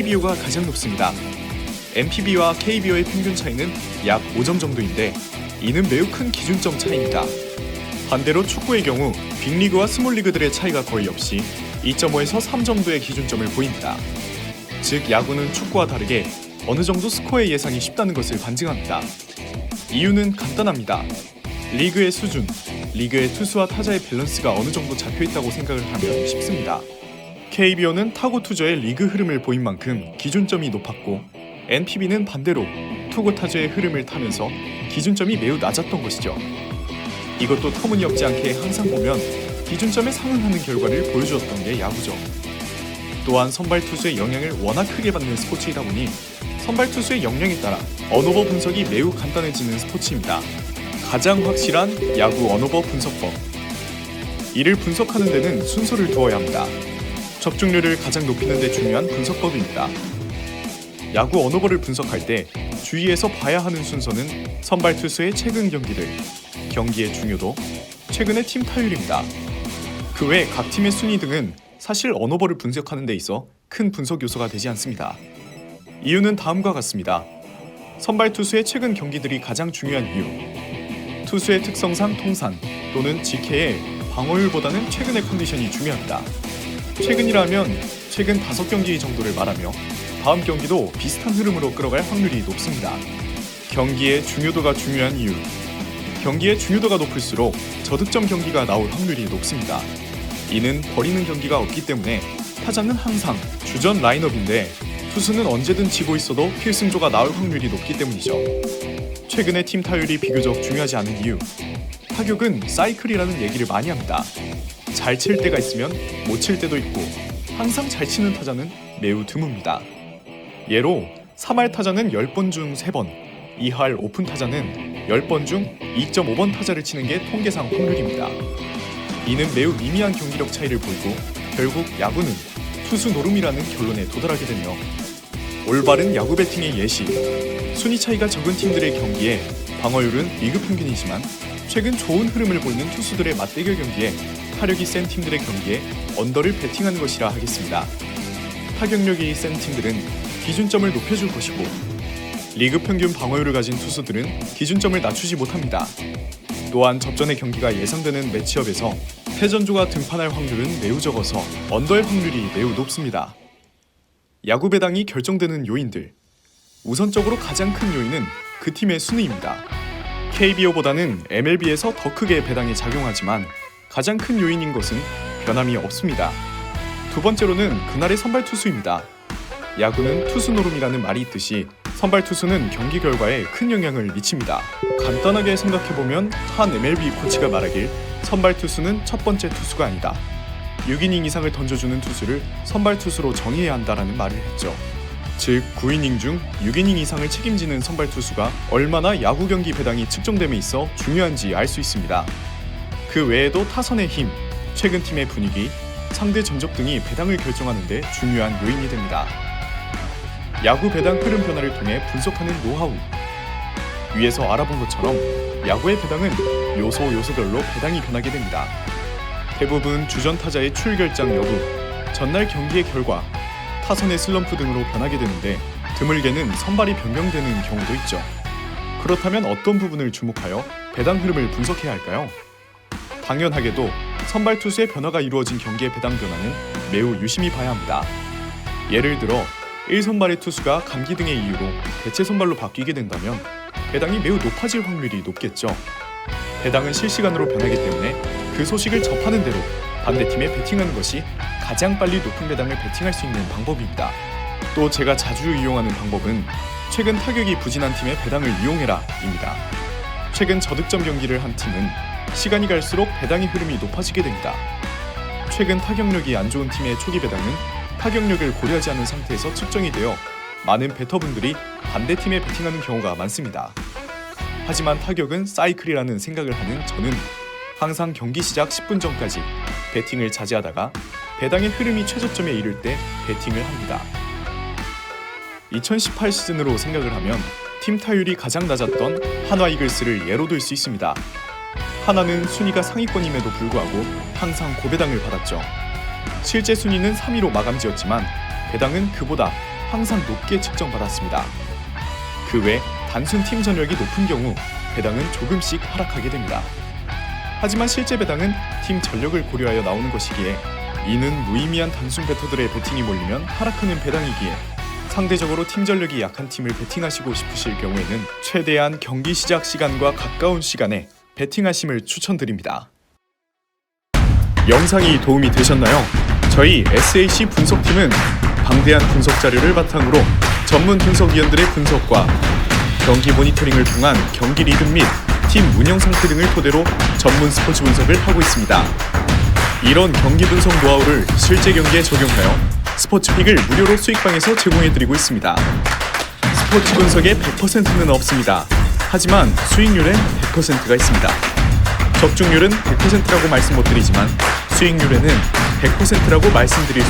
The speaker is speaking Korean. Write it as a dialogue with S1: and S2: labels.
S1: KBO가 가장 높습니다. NPB와 KBO의 평균 차이는 약 5점 정도인데 이는 매우 큰 기준점 차이입니다. 반대로 축구의 경우 빅리그와 스몰리그들의 차이가 거의 없이 2.5에서 3 정도의 기준점을 보입니다. 즉 야구는 축구와 다르게 어느 정도 스코어의 예상이 쉽다는 것을 반증합니다. 이유는 간단합니다. 리그의 수준, 리그의 투수와 타자의 밸런스가 어느 정도 잡혀있다고 생각을 하면 쉽습니다. KBO는 타고 투저의 리그 흐름을 보인 만큼 기준점이 높았고 NPB는 반대로 투구 타주의 흐름을 타면서 기준점이 매우 낮았던 것이죠. 이것도 터무니없지 않게 항상 보면 기준점에 상응하는 결과를 보여주었던 게 야구죠. 또한 선발 투수의 영향을 워낙 크게 받는 스포츠이다 보니 선발 투수의 역량에 따라 언오버 분석이 매우 간단해지는 스포츠입니다. 가장 확실한 야구 언오버 분석법. 이를 분석하는 데는 순서를 두어야 합니다. 적중률을 가장 높이는 데 중요한 분석법입니다. 야구 언오버를 분석할 때 주의해서 봐야 하는 순서는 선발 투수의 최근 경기들, 경기의 중요도, 최근의 팀 타율입니다. 그 외 각 팀의 순위 등은 사실 언오버를 분석하는 데 있어 큰 분석 요소가 되지 않습니다. 이유는 다음과 같습니다. 선발 투수의 최근 경기들이 가장 중요한 이유. 투수의 특성상 통산 또는 GK의 방어율보다는 최근의 컨디션이 중요합니다. 최근이라면 최근 5경기 정도를 말하며 다음 경기도 비슷한 흐름으로 끌어갈 확률이 높습니다. 경기의 중요도가 중요한 이유. 경기의 중요도가 높을수록 저득점 경기가 나올 확률이 높습니다. 이는 버리는 경기가 없기 때문에 타자는 항상 주전 라인업인데 투수는 언제든 지고 있어도 필승조가 나올 확률이 높기 때문이죠. 최근의 팀 타율이 비교적 중요하지 않은 이유. 타격은 사이클이라는 얘기를 많이 합니다. 잘 칠 때가 있으면 못 칠 때도 있고 항상 잘 치는 타자는 매우 드뭅니다. 예로 3할 타자는 10번 중 3번, 2할 오픈 타자는 10번 중 2.5번 타자를 치는 게 통계상 확률입니다. 이는 매우 미미한 경기력 차이를 보이고 결국 야구는 투수 노름이라는 결론에 도달하게 되며 올바른 야구 배팅의 예시. 순위 차이가 적은 팀들의 경기에 방어율은 리그 평균이지만 최근 좋은 흐름을 보이는 투수들의 맞대결 경기에 타격이 센 팀들의 경기에 언더를 배팅하는 것이라 하겠습니다. 타격력이 센 팀들은 기준점을 높여줄 것이고 리그 평균 방어율을 가진 투수들은 기준점을 낮추지 못합니다. 또한 접전의 경기가 예상되는 매치업에서 패전조가 등판할 확률은 매우 적어서 언더의 확률이 매우 높습니다. 야구 배당이 결정되는 요인들. 우선적으로 가장 큰 요인은 그 팀의 순위입니다. KBO보다는 MLB에서 더 크게 배당이 작용하지만 가장 큰 요인인 것은 변함이 없습니다. 두 번째로는 그날의 선발 투수입니다. 야구는 투수 노름이라는 말이 있듯이 선발 투수는 경기 결과에 큰 영향을 미칩니다. 간단하게 생각해보면 한 MLB 코치가 말하길 선발 투수는 첫 번째 투수가 아니다. 6이닝 이상을 던져주는 투수를 선발 투수로 정의해야 한다라는 말을 했죠. 즉 9이닝 중 6이닝 이상을 책임지는 선발 투수가 얼마나 야구 경기 배당이 측정됨에 있어 중요한지 알 수 있습니다. 그 외에도 타선의 힘, 최근 팀의 분위기, 상대 전적 등이 배당을 결정하는 데 중요한 요인이 됩니다. 야구 배당 흐름 변화를 통해 분석하는 노하우. 위에서 알아본 것처럼 야구의 배당은 요소별로 배당이 변하게 됩니다. 대부분 주전 타자의 출결장 여부, 전날 경기의 결과, 타선의 슬럼프 등으로 변하게 되는데 드물게는 선발이 변경되는 경우도 있죠. 그렇다면 어떤 부분을 주목하여 배당 흐름을 분석해야 할까요? 당연하게도 선발 투수의 변화가 이루어진 경기의 배당 변화는 매우 유심히 봐야 합니다. 예를 들어 1선발의 투수가 감기 등의 이유로 대체 선발로 바뀌게 된다면 배당이 매우 높아질 확률이 높겠죠. 배당은 실시간으로 변하기 때문에 그 소식을 접하는 대로 반대팀에 배팅하는 것이 가장 빨리 높은 배당을 배팅할 수 있는 방법입니다. 또 제가 자주 이용하는 방법은 최근 타격이 부진한 팀의 배당을 이용해라 입니다. 최근 저득점 경기를 한 팀은 시간이 갈수록 배당의 흐름이 높아지게 됩니다. 최근 타격력이 안 좋은 팀의 초기 배당은 타격력을 고려하지 않은 상태에서 측정이 되어 많은 배터분들이 반대팀에 배팅하는 경우가 많습니다. 하지만 타격은 사이클이라는 생각을 하는 저는 항상 경기 시작 10분 전까지 배팅을 자제하다가 배당의 흐름이 최저점에 이를 때 배팅을 합니다. 2018 시즌으로 생각을 하면 팀 타율이 가장 낮았던 한화 이글스를 예로 들 수 있습니다. 한화는 순위가 상위권임에도 불구하고 항상 고배당을 받았죠. 실제 순위는 3위로 마감지었지만 배당은 그보다 항상 높게 측정받았습니다. 그 외 단순 팀 전력이 높은 경우 배당은 조금씩 하락하게 됩니다. 하지만 실제 배당은 팀 전력을 고려하여 나오는 것이기에 이는 무의미한 단순 베터들의 베팅이 몰리면 하락하는 배당이기에 상대적으로 팀 전력이 약한 팀을 베팅하시고 싶으실 경우에는 최대한 경기 시작 시간과 가까운 시간에 베팅하심을 추천드립니다. 영상이 도움이 되셨나요? 저희 SAC 분석팀은 방대한 분석 자료를 바탕으로 전문 분석위원들의 분석과 경기 모니터링을 통한 경기 리듬 및 팀 운영 상태 등을 토대로 전문 스포츠 분석을 하고 있습니다. 이런 경기 분석 노하우를 실제 경기에 적용하여 스포츠픽을 무료로 수익방에서 제공해드리고 있습니다. 스포츠 분석에 100%는 없습니다. 하지만 수익률엔 100%가 있습니다. 적중률은 100%라고 말씀 못 드리지만 수익률에는 100%라고 말씀드릴